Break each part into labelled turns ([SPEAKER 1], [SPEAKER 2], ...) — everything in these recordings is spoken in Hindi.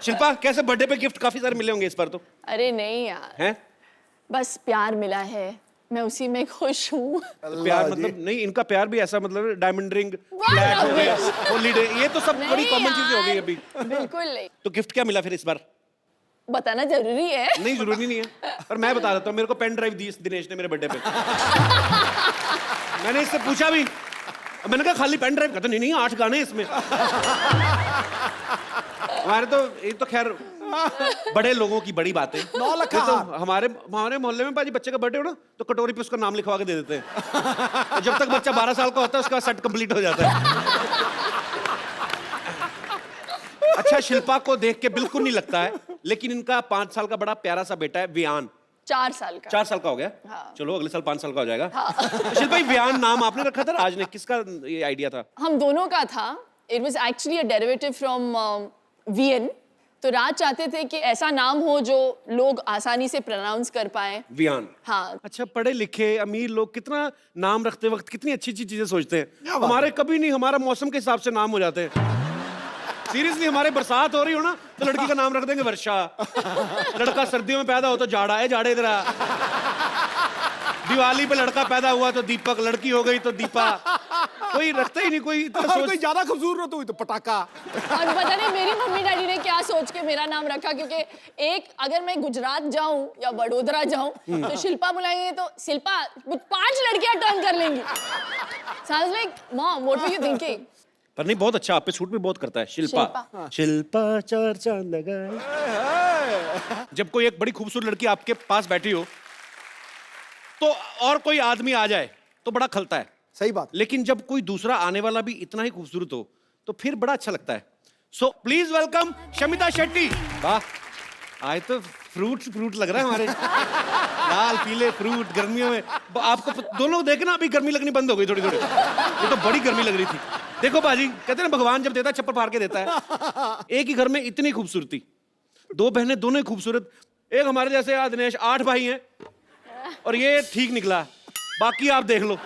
[SPEAKER 1] शिल्पा कैसे बर्थडे पे गिफ्ट काफी सारे मिले होंगे इस बार तो।
[SPEAKER 2] अरे नहीं यार,
[SPEAKER 1] हैं?
[SPEAKER 2] बस प्यार मिला है, मैं उसी में खुश हूँ।
[SPEAKER 1] प्यार मतलब नहीं, इनका प्यार भी ऐसा मतलब डायमंड रिंग, फ्लैट हो गया, हॉलीडे, ये तो सब बड़ी कॉमन चीजें हो गई अभी।
[SPEAKER 2] बिल्कुल नहीं।
[SPEAKER 1] तो गिफ्ट क्या मिला फिर इस बार?
[SPEAKER 2] बताना जरूरी है?
[SPEAKER 1] नहीं जरूरी नहीं है, पर मैं बता देता हूँ। मेरे को पेन ड्राइव दी दिनेश ने मेरे बर्थडे पे। मैंने इससे पूछा भी, मैंने कहा खाली पेन ड्राइव? कहता नहीं 8 गाने इसमें। हमारे तो ये तो खैर बड़े लोगों की बड़ी बात है।
[SPEAKER 3] 9 लाख
[SPEAKER 1] तो हमारे मोहल्ले में पाजी बच्चे का बर्थडे हो ना तो कटोरी पे उसका नाम लिखवा के दे देते हैं। तो जब तक बच्चा 12 साल का होता है उसका सेट कंप्लीट हो जाता है। अच्छा, शिल्पा को देख के बिल्कुल नहीं लगता है, लेकिन इनका 5 साल का बड़ा प्यारा सा बेटा है वियान।
[SPEAKER 2] 4 साल का।
[SPEAKER 1] 4 साल का हो गया।
[SPEAKER 2] हाँ।
[SPEAKER 1] चलो अगले साल 5 साल का हो जाएगा।
[SPEAKER 2] हाँ।
[SPEAKER 1] तो शिल्पा वियान नाम आपने रखा था राज ने, किसका ये आइडिया था?
[SPEAKER 2] हम दोनों का था। It was actually a derivative from VN. तो राज चाहते थे कि ऐसा नाम हो जो लोग आसानी से प्रोनाउंस कर पाए।
[SPEAKER 1] वियान।
[SPEAKER 2] हाँ।
[SPEAKER 1] अच्छा, पढ़े लिखे अमीर लोग कितना नाम रखते वक्त कितनी अच्छी अच्छी चीजें सोचते हैं। हमारे कभी नहीं, हमारा मौसम के हिसाब से नाम हो जाते हैं। सीरियसली, हमारे बरसात हो रही हो ना तो लड़की का नाम रख देंगे वर्षा। लड़का सर्दियों में पैदा हो तो जाड़ा है, जाड़े इधर आ। दिवाली पे लड़का पैदा हुआ तो दीपक, लड़की हो गई तो दीपा। कोई रखता ही नहीं कोई इतना सोच।
[SPEAKER 3] कोई ज्यादा खूबसूरत हुई तो पटाखा।
[SPEAKER 2] और पता नहीं मेरी मम्मी डैडी ने क्या सोच के मेरा नाम रखा, क्योंकि एक अगर मैं गुजरात जाऊं या वडोदरा जाऊं तो शिल्पा बुलाएंगे तो शिल्पा 5 लड़कियां टर्न कर लेंगी। Sounds like mom, what were you thinking?
[SPEAKER 1] पर नहीं, बहुत अच्छा, आप पे शूट भी बहुत करता है शिल्पा। शिल्पा 4 चांद लगाए। जब कोई एक बड़ी खूबसूरत लड़की आपके पास बैठी हो तो और कोई आदमी आ जाए तो बड़ा खलता है।
[SPEAKER 3] सही बात।
[SPEAKER 1] लेकिन जब कोई दूसरा आने वाला भी इतना ही खूबसूरत हो तो फिर बड़ा अच्छा लगता है। So please welcome Shamita Shetty. वाह, आज तो फ्रूट लग रहा है हमारे। लाल पीले फ्रूट गर्मियों में। आपको दोनों देखे ना, अभी गर्मी लगनी बंद हो गई थोड़ी थोड़ी। ये तो बड़ी गर्मी लग रही थी। देखो बाजी, कहते हैं ना भगवान जब देता है चप्पल फाड़ के देता है। एक ही घर में इतनी खूबसूरती, 2 बहनें दोनों ही खूबसूरत। एक हमारे जैसे दिनेश 8 भाई हैं और ये ठीक निकला, बाकी आप देख लो।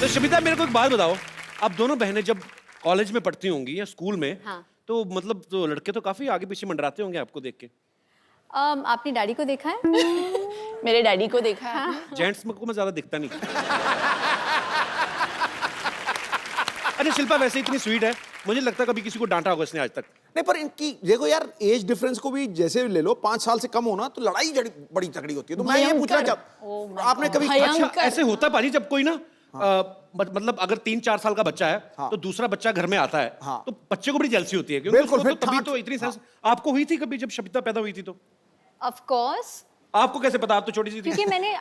[SPEAKER 1] तो शमिता मेरे को एक बात बताओ, आप दोनों बहनें जब कॉलेज में पढ़ती होंगी या स्कूल में,
[SPEAKER 4] हाँ।
[SPEAKER 1] तो मतलब तो लड़के तो काफी आगे पीछे मंडराते होंगे आपको देख के।
[SPEAKER 4] आपने डैडी को देखा है?
[SPEAKER 2] मेरे डैडी को देखा है।
[SPEAKER 1] जेंट्स में को मैं ज्यादा दिखता नहीं। अच्छा शिल्पा वैसे इतनी स्वीट है, मुझे लगता है कभी किसी को डांटा होगा इसने आज तक।
[SPEAKER 3] नहीं, पर इनकी देखो यार, एज डिफरेंस को भी जैसे ले लो, 5 साल से कम होना तो लड़ाई बड़ी तगड़ी होती है। तो मैं ये पूछ रहा जब आपने कभी
[SPEAKER 1] अच्छा ऐसे होता है पाजी, जब कोई ना मतलब अगर 3-4 साल का बच्चा है तो दूसरा बच्चा घर में आता है तो बच्चे को बड़ी जेलसी होती है, क्योंकि
[SPEAKER 3] बिल्कुल,
[SPEAKER 1] उसको
[SPEAKER 3] फिर
[SPEAKER 1] तो तभी तो इतनी सेंस। आपको हुई थी कभी जब शमिता पैदा हुई थी? तो
[SPEAKER 4] ऑफ कोर्स।
[SPEAKER 1] आपको कैसे पता? आप तो छोटी सी थी।
[SPEAKER 4] क्योंकि मैंने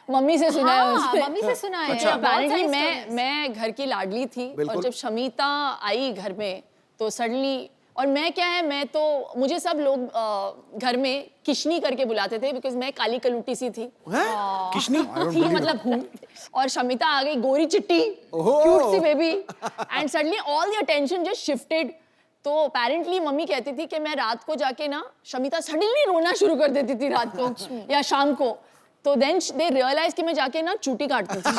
[SPEAKER 2] मम्मी से सुना है।
[SPEAKER 4] हाँ, मम्मी से सुना है।
[SPEAKER 2] अच्छा,
[SPEAKER 4] बहुत
[SPEAKER 2] apparently
[SPEAKER 4] सारी
[SPEAKER 2] मैं
[SPEAKER 4] stories।
[SPEAKER 2] मैं घर की लाडली थी
[SPEAKER 3] बिल्कुल।
[SPEAKER 2] और जब शमिता आई घर में तो सडनली, और मैं क्या है, मैं तो मुझे सब लोग घर में किशनी करके बुलाते थे बिकॉज मैं काली कलूटी सी थी।
[SPEAKER 1] किशनी
[SPEAKER 2] थी मतलब हूँ। और शमिता आ गई गोरी चिट्टी, क्यूट सी baby, and suddenly all the attention just shifted. तो अपेरेंटली मम्मी कहती थी कि मैं रात को जाके ना, शमिता सडनली रोना शुरू कर देती थी रात को या शाम को, तो देन दे रियलाइज कि मैं जाके ना चूटी काटती थी।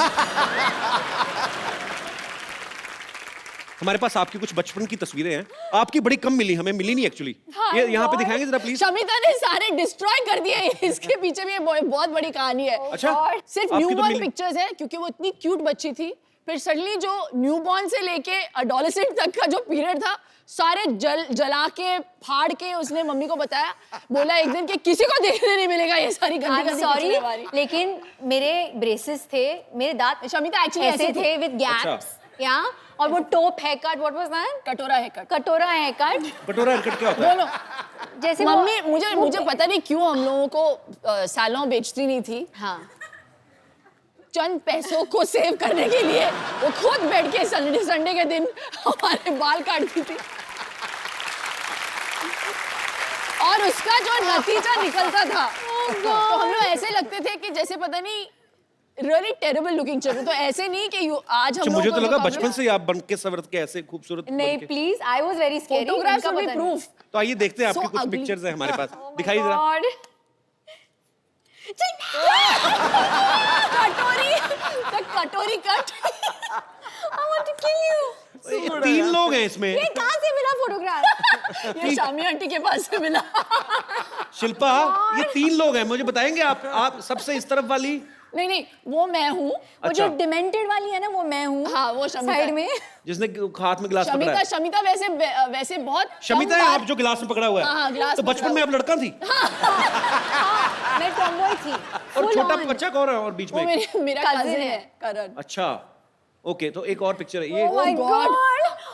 [SPEAKER 1] हमारे पास आपकी कुछ बचपन की तस्वीरें हैं, आपकी बड़ी कम मिली, हमें मिली नहीं एक्चुअली। ये यहाँ पे दिखाएंगे जरा प्लीज।
[SPEAKER 2] शमिता ने सारे डिस्ट्रॉय कर दिए। इसके पीछे भी बहुत बड़ी कहानी है।
[SPEAKER 1] अच्छा,
[SPEAKER 2] सिर्फ
[SPEAKER 1] आपकी तो
[SPEAKER 2] न्यूबॉर्न
[SPEAKER 1] मिली।
[SPEAKER 2] पिक्चर्स है क्योंकि वो इतनी क्यूट बच्ची थी। फिर सडनली जो न्यूबॉर्न से लेके एडोलेसेंट तक का जो पीरियड था, सारे जला के फाड़ के उसने मम्मी को बताया। बोला एक दिन कि किसी को देखने नहीं मिलेगा ये सारी गंदी
[SPEAKER 4] सॉरी, लेकिन मेरे ब्रेसेस थे, मेरे दांत
[SPEAKER 2] शमिता एक्चुअली
[SPEAKER 4] ऐसे थे विद गैप्स। या और वो top hair cut, what was that?
[SPEAKER 2] कटोरा है कट।
[SPEAKER 4] कटोरा हेयर कट।
[SPEAKER 1] कटोरा हेयर कट क्या होता है?
[SPEAKER 2] बोलो।
[SPEAKER 4] जैसे
[SPEAKER 2] मम्मी मुझे पता नहीं क्यों हम लोगों को सैलून बेचती नहीं थी।
[SPEAKER 4] हाँ,
[SPEAKER 2] चंद पैसों को सेव करने के लिए वो खुद बैठ के संडे के दिन हमारे बाल काटती थी, और उसका जो नतीजा निकलता था तो हम लोग ऐसे लगते थे कि जैसे पता नहीं रियली टेरेबल लुकिंग चाहिए। तो ऐसे नहीं कि आज हम
[SPEAKER 1] मुझे तो लगा बचपन से ही आप बन के सवर के ऐसे खूबसूरत
[SPEAKER 4] नहीं please, I was very scary.
[SPEAKER 2] Photographs will be proof.
[SPEAKER 1] तो आइए देखते हैं, आपकी
[SPEAKER 2] So
[SPEAKER 1] कुछ
[SPEAKER 2] ugly.
[SPEAKER 1] पिक्चर्स हैं हमारे पास, दिखाइए जरा।
[SPEAKER 2] कटोरी, the कटोरी cut. I want to kill you.
[SPEAKER 1] तीन लोग हैं इसमें।
[SPEAKER 4] ये कहाँ से मिला फोटोग्राफ?
[SPEAKER 2] ये शामी आंटी के पास से मिला।
[SPEAKER 1] शिल्पा, ये तीन लोग हैं, मुझे बताएंगे आप सबसे इस तरफ वाली?
[SPEAKER 2] नहीं नहीं, वो मैं हूँ।
[SPEAKER 4] वो जो डिमेंटेड वाली है ना, वो मैं हूँ।
[SPEAKER 2] हाँ, वो शमिता
[SPEAKER 4] साइड
[SPEAKER 2] है।
[SPEAKER 4] में।
[SPEAKER 1] जिसने हाथ में गिलास पकड़ा
[SPEAKER 2] शमिता
[SPEAKER 1] है।
[SPEAKER 2] शमिता वैसे बहुत
[SPEAKER 1] शमिता
[SPEAKER 2] कम
[SPEAKER 1] है
[SPEAKER 2] बार-
[SPEAKER 1] आप जो गिलास में पकड़ा हुआ है।
[SPEAKER 2] हाँ, गिलास
[SPEAKER 1] तो
[SPEAKER 2] में
[SPEAKER 1] बचपन
[SPEAKER 2] पकड़ा
[SPEAKER 1] में आप लड़का थी?
[SPEAKER 4] हाँ, मैं टॉमबॉय थी।
[SPEAKER 1] और
[SPEAKER 4] Full
[SPEAKER 1] छोटा
[SPEAKER 4] on।
[SPEAKER 1] बच्चा कौन है और बीच
[SPEAKER 2] वो
[SPEAKER 1] में?
[SPEAKER 2] मेरा
[SPEAKER 4] Cousin
[SPEAKER 2] कजिन
[SPEAKER 4] है।
[SPEAKER 2] है, करण।
[SPEAKER 1] अच्छा, ओके, तो एक और पिक्चर है ये।
[SPEAKER 4] Oh my God!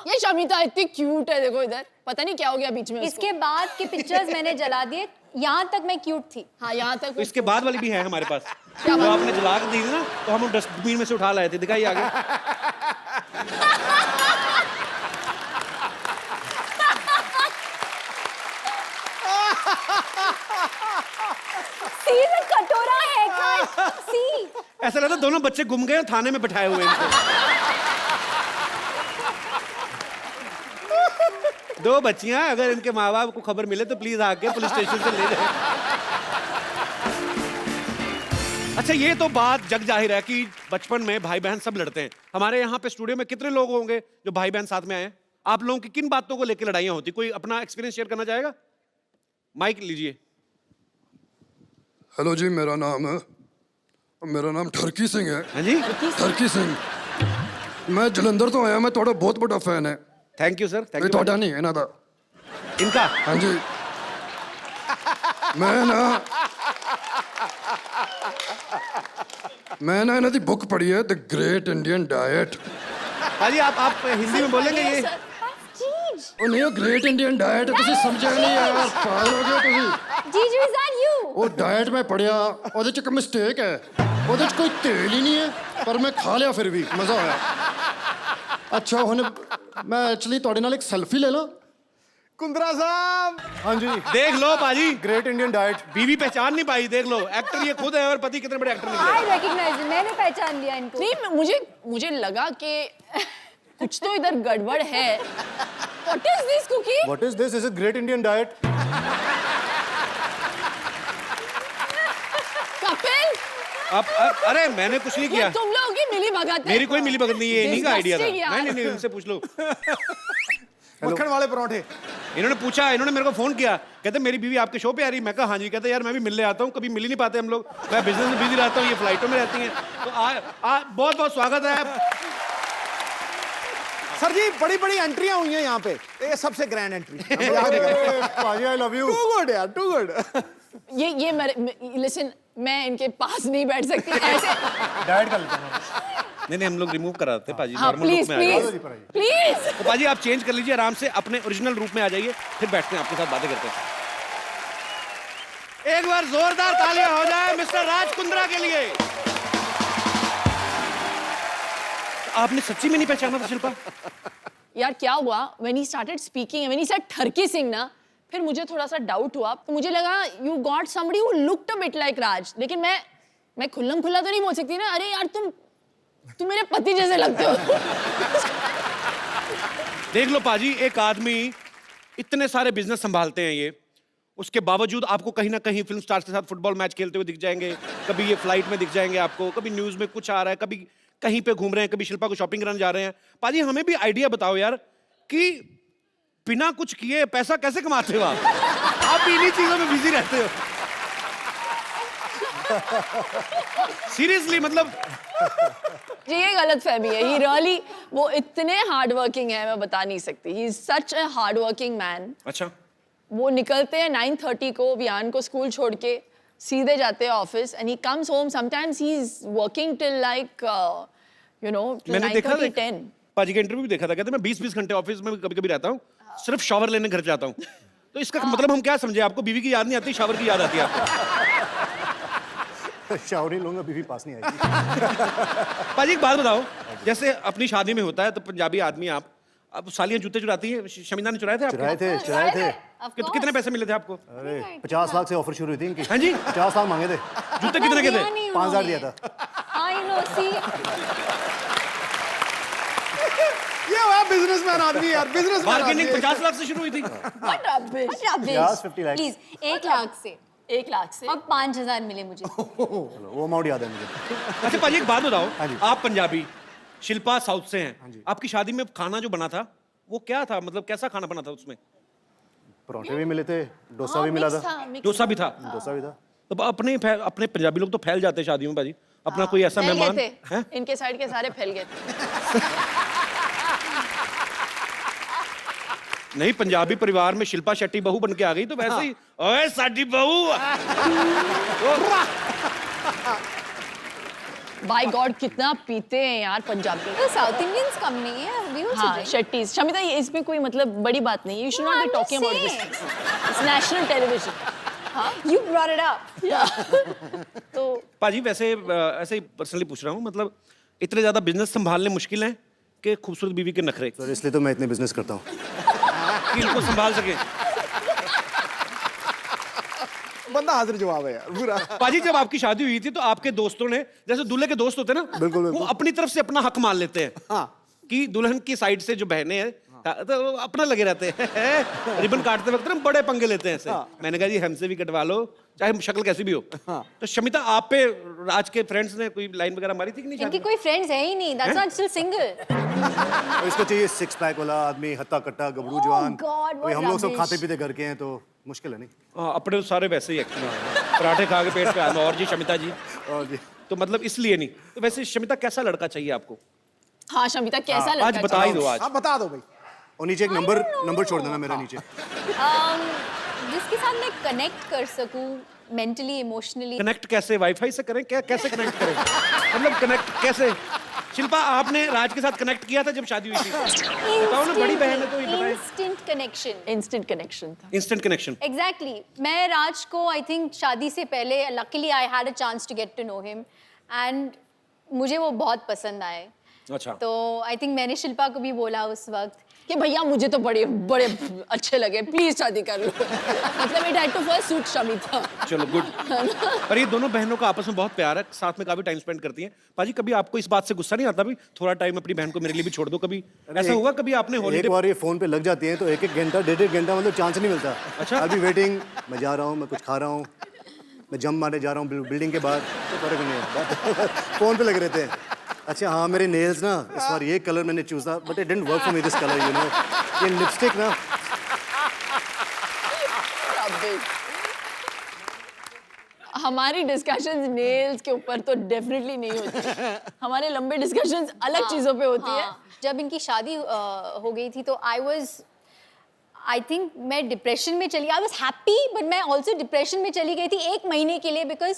[SPEAKER 2] ये शमिता इतनी क्यूट है, देखो इधर। पता नहीं क्या हो गया बीच में उसको।
[SPEAKER 4] इसके बाद के पिक्चर्स मैंने जला दिए। यहाँ तक मैं क्यूट थी।
[SPEAKER 2] हाँ, यहाँ तक
[SPEAKER 1] तो इसके बाद वाली भी है हमारे पास।
[SPEAKER 2] क्या
[SPEAKER 1] तो
[SPEAKER 2] बात?
[SPEAKER 1] आपने जला के दी थी ना, तो हम डस्टबिन में से उठा लाए थे, दिखाई आगे।
[SPEAKER 4] सी द कटोरा है का सी।
[SPEAKER 1] ऐसा लगता है दोनों बच्चे गुम गए और थाने में बैठाए हुए हैं इनको। दो बच्चियां, अगर इनके माँ बाप को खबर मिले तो प्लीज आके पुलिस स्टेशन से ले जाए। अच्छा, ये तो बात जग जाहिर है कि बचपन में भाई बहन सब लड़ते हैं। हमारे यहाँ पे स्टूडियो में कितने लोग होंगे जो भाई बहन साथ में आए हैं? आप लोगों की किन बातों को लेकर लड़ाइयाँ होती? कोई अपना एक्सपीरियंस शेयर करना चाहेगा? माइक लीजिए।
[SPEAKER 5] हेलो जी, मेरा नाम ठरकी सिंह है।
[SPEAKER 1] हाँ जी,
[SPEAKER 5] ठरकी सिंह। मैं जलंधर तो आया, मैं थोड़ा बहुत बड़ा फैन है।
[SPEAKER 1] थैंक यू सर, थैंक
[SPEAKER 5] नहीं
[SPEAKER 1] यू।
[SPEAKER 5] थोड़ा नहीं, इन्हां दा।
[SPEAKER 1] इनका?
[SPEAKER 5] हाँ जी। मैं ना इन्हां दी बुक पढ़ी है, द ग्रेट इंडियन डाइट।
[SPEAKER 1] हाँ जी, आप हिंदी में बोलेंगे ये?
[SPEAKER 4] जीज
[SPEAKER 5] ਉਹ ਨਹੀਂ, ਉਹ ਗ੍ਰੇਟ ਇੰਡੀਅਨ ਡਾਈਟ ਤੁਸੀਂ ਸਮਝਿਆ ਨਹੀਂ ਯਾਰ, ਪਾਗਲ ਹੋ ਗਏ ਤੁਸੀਂ।
[SPEAKER 4] जीजू इज दैट यू?
[SPEAKER 5] ਉਹ ਡਾਈਟ ਮੈਂ ਪੜਿਆ, ਉਹਦੇ ਚ ਇੱਕ ਮਿਸਟੇਕ ਹੈ, ਉਹਦੇ ਚ ਕੋਈ ਤੇਲ ਹੀ ਨਹੀਂ ਹੈ, ਪਰ ਮੈਂ ਖਾ ਲਿਆ ਫਿਰ ਵੀ ਮਜ਼ਾ ਆਇਆ। ਅੱਛਾ, ਹੁਣ ਮੈਂ ਐਕਚੁਅਲੀ ਤੁਹਾਡੇ ਨਾਲ ਇੱਕ ਸੈਲਫੀ ਲੈ ਲਾਂ?
[SPEAKER 6] कुंद्रा साहब। हाँ जी।
[SPEAKER 1] देख लो पाजी,
[SPEAKER 6] ग्रेट इंडियन डाइट।
[SPEAKER 1] बीवी पहचान नहीं पाई, देख लो। एक्टर ये खुद है और पति कितने बड़े एक्टर निकले।
[SPEAKER 4] आई रिकॉग्नाइज, मैंने पहचान लिया इनको।
[SPEAKER 2] नहीं, मुझे लगा कि कुछ तो इधर गड़बड़ है। What is this cookie?
[SPEAKER 6] What is this? Is a great Indian diet?
[SPEAKER 2] Kapil,
[SPEAKER 1] अरे मैंने कुछ नहीं
[SPEAKER 2] ये
[SPEAKER 1] किया।
[SPEAKER 2] तुम लोगों की मिली भगत है।
[SPEAKER 1] मेरी कोई मिली भगत नहीं है, इन्हीं का आइडिया था।
[SPEAKER 2] Disgusting यार।
[SPEAKER 1] नहीं, इनसे पूछ लो।
[SPEAKER 6] मक्खन वाले पराठे।
[SPEAKER 1] इन्होंने पूछा, इन्होंने मेरे को फोन किया, कहते मेरी बीवी आपके शो पे आ रही। मैं कहा हाँ जी। कहते यार मैं भी मिलने आता हूँ, कभी मिल ही नहीं पाते हम लोग, मैं बिजनेस में बिजी रहता हूँ, ये फ्लाइटों में रहती हैं। तो बहुत बहुत स्वागत है।
[SPEAKER 3] सर जी, बड़ी बड़ी एंट्रियां हुई हैं यहाँ पे, ये सबसे ग्रैंड एंट्री।
[SPEAKER 6] पाजी I love you.
[SPEAKER 3] Too good यार, टू गुड।
[SPEAKER 2] ये लिसन, मैं इनके पास नहीं बैठ सकती ऐसे।
[SPEAKER 6] डाइट कर लेते हैं।
[SPEAKER 1] नहीं, हम लोग रिमूव कराते हैं पाजी,
[SPEAKER 2] हाँ,
[SPEAKER 1] नॉर्मल
[SPEAKER 2] प्लीज
[SPEAKER 1] रूप में आ जाइए।
[SPEAKER 2] Please please.
[SPEAKER 1] तो पाजी आप चेंज कर लीजिए आराम से, अपने ओरिजिनल रूप में आ जाइए, फिर बैठते हैं आपके साथ बातें करते हैं। एक बार जोरदार तालियां हो जाए मिस्टर राज कुंद्रा के लिए। आपने सच्ची में नहीं पहचाना था शिल्पा?
[SPEAKER 2] यार क्या हुआ, when he started speaking, when he said ठरकी Singh ना, फिर मुझे थोड़ा सा डाउट हुआ। तो मुझे लगा you got somebody who looked a bit like राज, लेकिन मैं खुल्लम खुल्ला तो नहीं बोल सकती ना, अरे यार तुम मेरे पति जैसे लगते हो।
[SPEAKER 1] देख लो पाजी, एक आदमी इतने सारे बिजनेस संभालते हैं ये, उसके बावजूद आपको कहीं ना कहीं फिल्म स्टार्स के साथ फुटबॉल मैच खेलते हुए दिख जाएंगे, कभी ये फ्लाइट में दिख जाएंगे आपको, कभी न्यूज में कुछ आ रहा है, कभी कहीं पे घूम रहे हैं, कभी शिल्पा को शॉपिंग कराने जा रहे हैं। पाजी हमें भी आइडिया बताओ यार कि बिना कुछ किए पैसा कैसे कमाते हो आप भी इन्हीं चीजों में बिजी रहते हो। सीरियसली मतलब
[SPEAKER 2] जी ये गलत फहमी है। ही रियली वो इतने हार्ड वर्किंग है, मैं बता नहीं सकती। He is such a hard working man.
[SPEAKER 1] अच्छा,
[SPEAKER 2] वो निकलते हैं 9:30 को वियान को स्कूल छोड़ के, सीधे जाते हैं office, and he comes home sometimes he is working till like you know
[SPEAKER 1] मैंने देखा
[SPEAKER 2] 9:30-10।
[SPEAKER 1] पाजी का इंटरव्यू भी देखा था, कहते मैं 20-20 घंटे ऑफिस में कभी कभी रहता हूँ, सिर्फ शावर लेने घर जाता हूँ। तो इसका मतलब हम क्या समझे, आपको बीवी की याद नहीं आती, शावर की याद आती है आपको?
[SPEAKER 6] शावर ही लूंगा, बीवी पास नहीं आएगी।
[SPEAKER 1] पाजी एक बात बताओ, जैसे अपनी शादी में होता है तो पंजाबी आदमी आप, अब सालियां जूते चुराती हैं, शमीना ने चुराए थे आपके?
[SPEAKER 6] चुराए थे।
[SPEAKER 1] कितने पैसे मिले थे आपको?
[SPEAKER 6] अरे 50 लाख से ऑफर शुरू हुई थी इनकी।
[SPEAKER 1] हाँ जी,
[SPEAKER 6] 50 लाख मांगे थे,
[SPEAKER 1] जूते कितने के थे?
[SPEAKER 6] 5000 दिया था।
[SPEAKER 4] आई नो, सी
[SPEAKER 3] ये हुआ बिजनेसमैन आदमी यार, बिजनेसमैन।
[SPEAKER 1] बार्गेनिंग 50 लाख से शुरू हुई थी।
[SPEAKER 2] What rubbish।
[SPEAKER 6] 50 lakh.
[SPEAKER 4] Please 1 lakh से
[SPEAKER 2] 1 लाख से
[SPEAKER 4] अब 5000 मिले मुझे।
[SPEAKER 6] चलो, वो अमाउंट याद है मुझे।
[SPEAKER 1] अच्छा पाजी एक बात बताओ,
[SPEAKER 6] हाँ जी।
[SPEAKER 1] आप पंजाबी, शिल्पा साउथ से हैं। आपकी शादी में खाना जो बना था वो क्या था, मतलब कैसा खाना बना था उसमें?
[SPEAKER 6] पराठे भी मिले थे, डोसा भी मिला था।
[SPEAKER 1] डोसा भी था।
[SPEAKER 6] डोसा भी था।
[SPEAKER 1] तो अपने पंजाबी लोग तो फैल जाते हैं शादियों में भाजी। अपना कोई ऐसा
[SPEAKER 2] फैल गए
[SPEAKER 1] मेहमान
[SPEAKER 2] थे।
[SPEAKER 1] है?
[SPEAKER 2] इनके साइड के सारे फैल गए थे।
[SPEAKER 1] नहीं, पंजाबी परिवार में शिल्पा शेट्टी बहू बन के आ गई तो वैसे ही ओए साडी बहू।
[SPEAKER 2] बाय गॉड कितना पीते हैं यार पंजाबी।
[SPEAKER 4] तो साउथ इंडियंस कम नहीं है, we also
[SPEAKER 2] हाँ
[SPEAKER 4] drink.
[SPEAKER 2] शेट्टीज। शमिता ये इसमें कोई मतलब बड़ी बात नहीं है। You should not be
[SPEAKER 4] I'm just
[SPEAKER 2] talking about this.
[SPEAKER 4] saying.
[SPEAKER 2] It's national television.
[SPEAKER 4] You brought it up.
[SPEAKER 2] तो
[SPEAKER 1] पाजी वैसे ऐसे ही पर्सनली पूछ रहा हूँ, मतलब इतने ज्यादा बिजनेस संभालने मुश्किल है कि खूबसूरत बीवी के नखरे
[SPEAKER 6] सर इसलिए तो मैं इतने बिजनेस करता हूँ।
[SPEAKER 1] कि इनको संभाल सके।
[SPEAKER 3] बंदा हाजिर जवाब है यार पूरा।
[SPEAKER 1] पाजी जब आपकी शादी हुई थी तो आपके दोस्तों ने, जैसे दूल्हे के दोस्त होते हैं ना,
[SPEAKER 3] बिल्कुल,
[SPEAKER 1] वो
[SPEAKER 3] बिल्कुल।
[SPEAKER 1] अपनी तरफ से अपना हक मान लेते हैं
[SPEAKER 3] हाँ।
[SPEAKER 1] कि दुल्हन की साइड से जो बहनें हैं तो वो अपना लगे रहते हैं। रिबन काटते वक्त ना बड़े पंगे लेते हैं ऐसे। मैंने कहा जी हमसे भी कटवा लो, चाहे शक्ल कैसी भी हो। तो शमिता आप पे राज के फ्रेंड्स ने कोई लाइन वगैरह मारी थी कि नहीं शादी
[SPEAKER 4] इनकी
[SPEAKER 1] में?
[SPEAKER 4] कोई फ्रेंड्स है ही नहीं. That's why I'm still single.
[SPEAKER 6] और इसको चाहिए सिक्स पैक वाला आदमी, हत्ता कट्टा गबरू जवान।
[SPEAKER 4] God, what
[SPEAKER 6] हम लोग सब
[SPEAKER 4] rubbish.
[SPEAKER 6] खाते पीते घर के हैं तो मुश्किल है नहीं।
[SPEAKER 1] हाँ, अपने तो सारे वैसे ही एक्चुअली पराठे खा के पेट पे आना। और जी शमिता जी,
[SPEAKER 6] और जी
[SPEAKER 1] तो मतलब इसलिए नहीं। तो वैसे शमिता कैसा लड़का चाहिए आपको?
[SPEAKER 2] हाँ शमिता कैसा
[SPEAKER 1] आज
[SPEAKER 2] लड़का
[SPEAKER 1] बता ही दो आज।
[SPEAKER 3] आप बता दो भाई।
[SPEAKER 6] और नीचे एक नंबर छोड़ देना मेरा नीचे।
[SPEAKER 4] जिसके साथ मैं कनेक्ट कर सकूं मेंटली, इमोशनली.
[SPEAKER 1] कनेक्ट कैसे? वाईफाई से करें क्या? कैसे कनेक्ट करें? मतलब कनेक्ट कैसे? शिल्पा आपने राज के साथ कनेक्ट किया था जब शादी हुई थी? बताओ ना, बड़ी बहन है तो ये बताएं।
[SPEAKER 4] Instant connection.
[SPEAKER 2] इंस्टेंट कनेक्शन था।
[SPEAKER 1] Instant connection.
[SPEAKER 4] एग्जैक्टली मैं राज को आई थिंक शादी से पहले luckily I had a chance to get to know him and मुझे वो बहुत पसंद आए.
[SPEAKER 1] अच्छा।
[SPEAKER 4] तो आई थिंक मैंने शिल्पा को भी बोला उस वक्त
[SPEAKER 2] कि भैया मुझे तो बड़े बड़े अच्छे लगे, प्लीज शादी कर लो। मतलब it had to first suit Shamita.
[SPEAKER 1] चलो गुड। पर ये दोनों बहनों का आपस में बहुत प्यार है, साथ में काफी टाइम स्पेंड करती हैं। पाजी कभी आपको इस बात से गुस्सा नहीं आता भी थोड़ा टाइम अपनी बहन को मेरे लिए भी छोड़ दो? कभी ऐसा हुआ कभी आपने
[SPEAKER 6] एक
[SPEAKER 1] हॉलीडे?
[SPEAKER 6] बार ये फोन पे लग जाती है तो एक घंटा 1.5 घंटा मतलब चांस नहीं मिलता।
[SPEAKER 1] अच्छा।
[SPEAKER 6] अभी वेटिंग, मैं जा रहा हूँ, मैं कुछ खा रहा हूँ, मैं जंप मारने जा रहा हूँ बिल्डिंग के बाहर, तो फर्क नहीं है। फोन पे लगे रहते हैं। अच्छा हाँ, मेरे नेल्स ना इस बार ये कलर मैंने चूज था but it didn't work for me this colour, you know. ये लिपस्टिक ना
[SPEAKER 2] हमारी डिस्कशंस नेल्स के ऊपर तो डेफिनेटली नहीं होती। हमारे लंबे डिस्कशंस अलग चीजों पे होती है।
[SPEAKER 4] जब इनकी शादी हो गई थी तो आई थिंक मैं डिप्रेशन में चली. आई वॉज हैप्पी बट मैं ऑल्सो डिप्रेशन में चली गई थी 1 महीने के लिए बिकॉज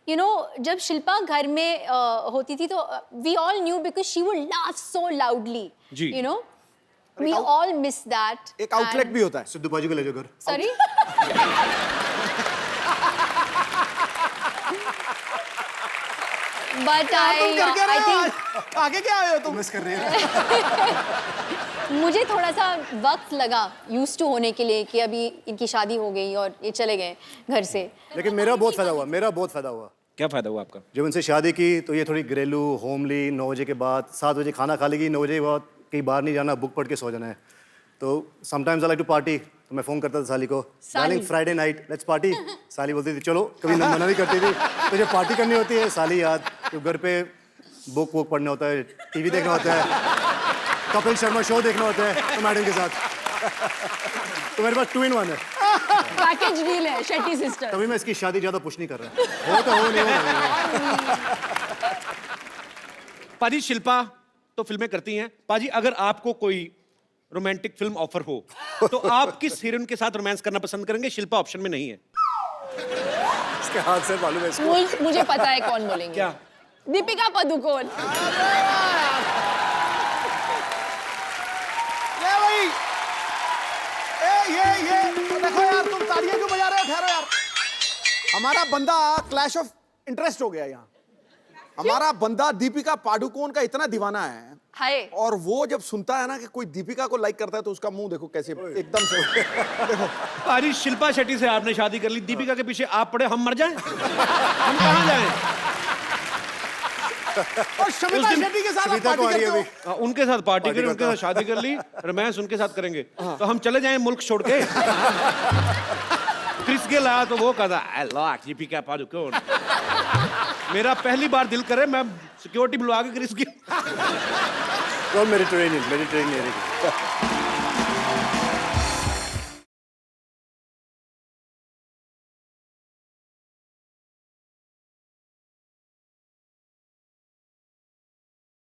[SPEAKER 4] यू नो जब शिल्पा घर में होती थी तो we all knew because she would laugh so loudly.
[SPEAKER 1] जी।
[SPEAKER 4] You know we all miss that.
[SPEAKER 3] एक आउटलेट भी होता है।
[SPEAKER 6] सिद्धू बाजी को ले जाओ घर।
[SPEAKER 4] सॉरी. बट आई थिंक
[SPEAKER 3] आगे क्या आए हो तुम?
[SPEAKER 6] मिस कर रही है।
[SPEAKER 4] मुझे थोड़ा सा वक्त लगा यूज टू होने के लिए कि अभी इनकी शादी हो गई और ये चले गए घर से.
[SPEAKER 6] लेकिन मेरा बहुत फायदा हुआ, मेरा बहुत फायदा हुआ।
[SPEAKER 1] क्या फायदा हुआ आपका?
[SPEAKER 6] जब उनसे शादी की तो ये थोड़ी घरेलू, होमली, 9 बजे के बाद 7 बजे खाना खा लेगी, 9 बजे के बाद कहीं बाहर नहीं जाना, बुक पढ़ के सो जाना है. तो sometimes I like to party, तो मैं फ़ोन करता था साली को, darling Friday night let's party. साली बोलती थी चलो, कभी मना नहीं करती थी. तो जब पार्टी करनी होती है साली याद, तो घर पे बुक वुक पढ़ना होता है, टीवी देखना होता है, कपिल शर्मा शो देखना होता है तो मैडम के साथ. तो मेरे पास 2 in 1 है.
[SPEAKER 2] पैकेज डील है शेट्टी सिस्टर।
[SPEAKER 6] तभी मैं इसकी शादी ज़्यादा पुश नहीं कर रहा. हो तो हो, नहीं हो.
[SPEAKER 1] पाजी शिल्पा तो फिल्में करती हैं। पाजी अगर आपको कोई रोमांटिक फिल्म ऑफर हो तो आप किस हीरोइन के साथ रोमांस करना पसंद करेंगे? शिल्पा ऑप्शन में नहीं है।
[SPEAKER 6] इसके हाथ से मालूम है इसको.
[SPEAKER 2] मुझे पता है कौन बोलेंगे।
[SPEAKER 1] क्या?
[SPEAKER 2] दीपिका पादुकोण।
[SPEAKER 3] ये भाई, ये देखो यार, तुम तालियां क्यों बजा रहे हो? ठहरो यार, हमारा बंदा क्लैश ऑफ इंटरेस्ट हो गया यहाँ. हमारा बंदा दीपिका पादुकोण का इतना दीवाना है
[SPEAKER 2] हाय।
[SPEAKER 3] और वो जब सुनता है ना कि कोई दीपिका को लाइक करता है तो उसका मुंह देखो कैसे एकदम से देखो.
[SPEAKER 1] पाजी शिल्पा शेट्टी से आपने शादी कर ली, दीपिका के पीछे आप पड़े, हम मर जाएं? हम कहाँ जाएं?
[SPEAKER 3] और शमिता शेट्टी के साथ आप
[SPEAKER 6] शमिता को
[SPEAKER 3] पार्टी
[SPEAKER 6] आ रही है
[SPEAKER 3] करते हो.
[SPEAKER 1] हाँ, उनके साथ पार्टी करें, उनके साथ शादी कर ली, रोमांस उनके साथ करेंगे तो हम चले जाएं मुल्क छोड़ के? क्रिस गेल आया तो वो कहता आई लाइक दीपिका पादुकोण. मेरा पहली बार दिल करे मैं सिक्योरिटी बुलवा के क्रिस की
[SPEAKER 6] मेडिटेरेनियन एरिया